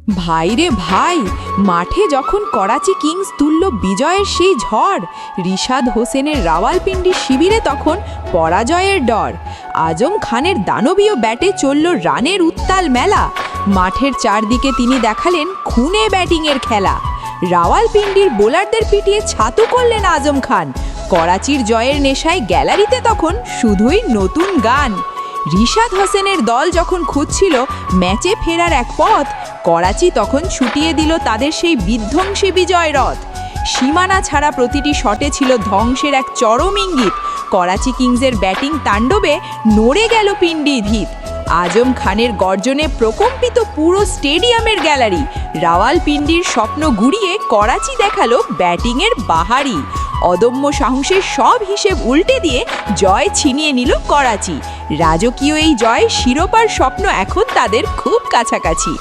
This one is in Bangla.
ভাই রে ভাই, মাঠে যখন করাচি কিংস তুলল বিজয়ের সেই ঝড়, রিশাদ হোসেনের রাওয়ালপিন্ডি শিবিরে তখন পরাজয়ের ডর। আজম খানের দানবীয় ব্যাটে চলল রানের উত্তাল মেলা। মাঠের চারদিকে তিনি দেখালেন খুনে ব্যাটিংয়ের খেলা। রাওয়ালপিন্ডির বোলারদের পিটিয়ে ছাতু করলেন আজম খান। করাচির জয়ের নেশায় গ্যালারিতে তখন শুধুই নতুন গান। রিশাদ হোসেনের দল যখন খুঁজছিল ম্যাচে ফেরার এক পথ, করাচি তখন ছুটিয়ে দিল তাদের সেই বিধ্বংসী বিজয় রথ। সীমানা ছাড়া প্রতিটি শটে ছিল ধ্বংসের এক চরম ইঙ্গিত। করাচি কিংসের ব্যাটিং তাণ্ডবে নড়ে গেল পিন্ডি ভিত। আজম খানের গর্জনে প্রকম্পিত পুরো স্টেডিয়ামের গ্যালারি। রাওয়ালপিন্ডির স্বপ্ন গুড়িয়ে করাচি দেখালো ব্যাটিংয়ের বাহারি। অদম্য সাহসের সব হিসেব উল্টে দিয়ে জয় ছিনিয়ে নিল করাচি। রাজকীয় এই জয় শিরোপার স্বপ্ন এখন তাদের খুব কাছাকাছি।